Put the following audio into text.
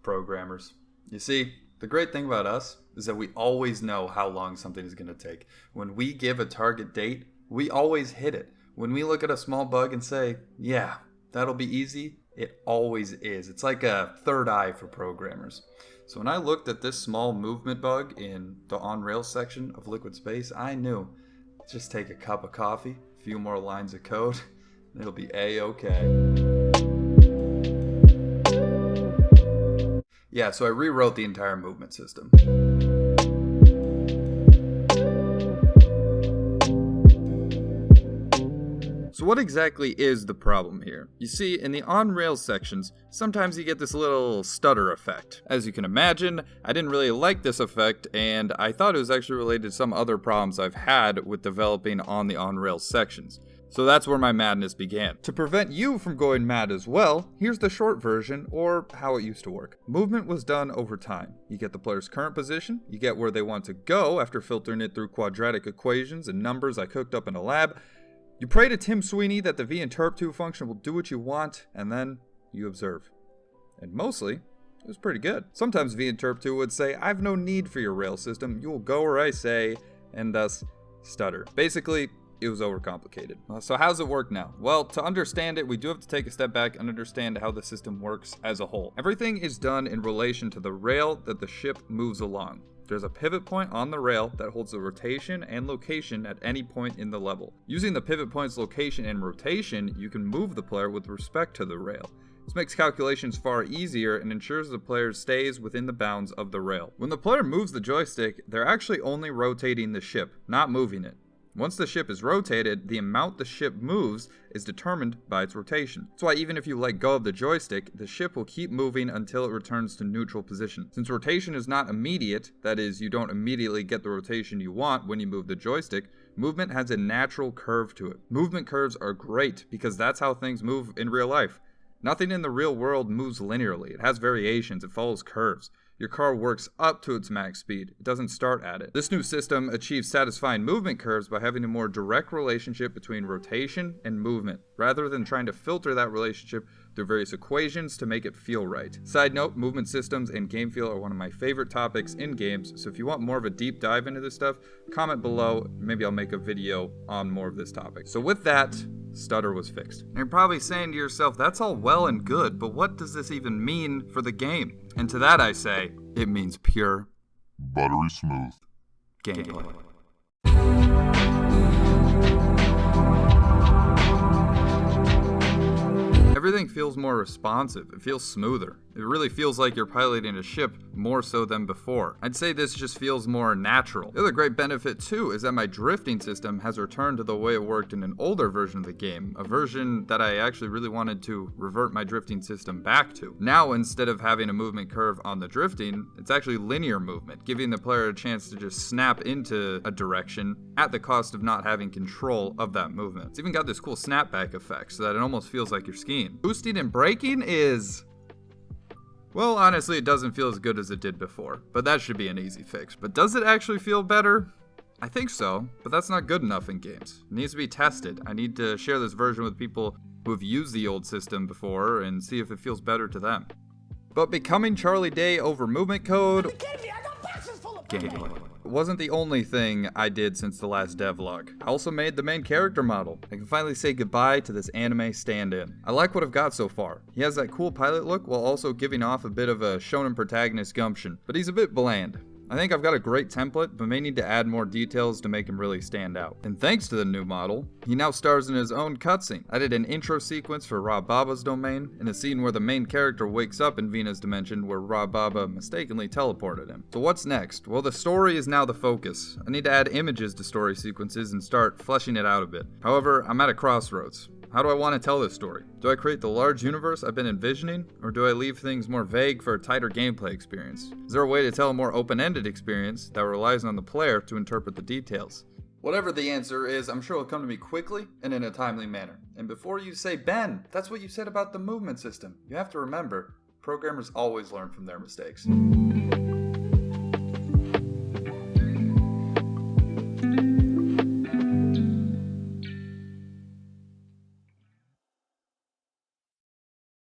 Programmers. You see, the great thing about us is that we always know how long something is going to take. When we give a target date, we always hit it. When we look at a small bug and say, yeah, that'll be easy, it always is. It's like a third eye for programmers. So when I looked at this small movement bug in the on-rails section of Liquid Space, I knew, just take a cup of coffee, a few more lines of code, and it'll be A-okay. Yeah, so I rewrote the entire movement system. So what exactly is the problem here? You see, in the on-rails sections, sometimes you get this little stutter effect. As you can imagine, I didn't really like this effect, and I thought it was actually related to some other problems I've had with developing on the on-rails sections. So that's where my madness began. To prevent you from going mad as well, here's the short version, or how it used to work. Movement was done over time. You get the player's current position, you get where they want to go after filtering it through quadratic equations and numbers I cooked up in a lab. You pray to Tim Sweeney that the vinterp2 function will do what you want, and then you observe. And mostly, it was pretty good. Sometimes vinterp2 would say, I've no need for your rail system, you will go where I say, and thus stutter. Basically, it was overcomplicated. So how's it work now? Well, to understand it, we do have to take a step back and understand how the system works as a whole. Everything is done in relation to the rail that the ship moves along. There's a pivot point on the rail that holds the rotation and location at any point in the level. Using the pivot point's location and rotation, you can move the player with respect to the rail. This makes calculations far easier and ensures the player stays within the bounds of the rail. When the player moves the joystick, they're actually only rotating the ship, not moving it. Once the ship is rotated, the amount the ship moves is determined by its rotation. That's why even if you let go of the joystick, the ship will keep moving until it returns to neutral position. Since rotation is not immediate, that is, you don't immediately get the rotation you want when you move the joystick, movement has a natural curve to it. Movement curves are great because that's how things move in real life. Nothing in the real world moves linearly. It has variations, it follows curves. Your car works up to its max speed. It doesn't start at it. This new system achieves satisfying movement curves by having a more direct relationship between rotation and movement, rather than trying to filter that relationship through various equations to make it feel right. Side note, movement systems and game feel are one of my favorite topics in games, so if you want more of a deep dive into this stuff, comment below. Maybe I'll make a video on more of this topic. So with that, stutter was fixed. And you're probably saying to yourself, that's all well and good, but what does this even mean for the game? And to that I say, it means pure, buttery smooth gameplay. Everything feels more responsive. It feels smoother. It really feels like you're piloting a ship more so than before. I'd say this just feels more natural. The other great benefit too is that my drifting system has returned to the way it worked in an older version of the game, a version that I actually really wanted to revert my drifting system back to. Now, instead of having a movement curve on the drifting, it's actually linear movement, giving the player a chance to just snap into a direction at the cost of not having control of that movement. It's even got this cool snapback effect so that it almost feels like you're skiing. Boosting and braking is... well, honestly, it doesn't feel as good as it did before, but that should be an easy fix. But does it actually feel better? I think so, but that's not good enough in games. It needs to be tested. I need to share this version with people who have used the old system before and see if it feels better to them. But becoming Charlie Day over movement code... gameplay. It wasn't the only thing I did since the last devlog. I also made the main character model. I can finally say goodbye to this anime stand-in. I like what I've got so far. He has that cool pilot look while also giving off a bit of a shonen protagonist gumption, but he's a bit bland. I think I've got a great template, but may need to add more details to make him really stand out. And thanks to the new model, he now stars in his own cutscene. I did an intro sequence for Baba's domain, in a scene where the main character wakes up in Vina's dimension where Baba mistakenly teleported him. So what's next? Well, the story is now the focus. I need to add images to story sequences and start fleshing it out a bit. However, I'm at a crossroads. How do I want to tell this story? Do I create the large universe I've been envisioning, or do I leave things more vague for a tighter gameplay experience? Is there a way to tell a more open-ended experience that relies on the player to interpret the details? Whatever the answer is, I'm sure it'll come to me quickly and in a timely manner. And before you say, Ben, that's what you said about the movement system, you have to remember, programmers always learn from their mistakes.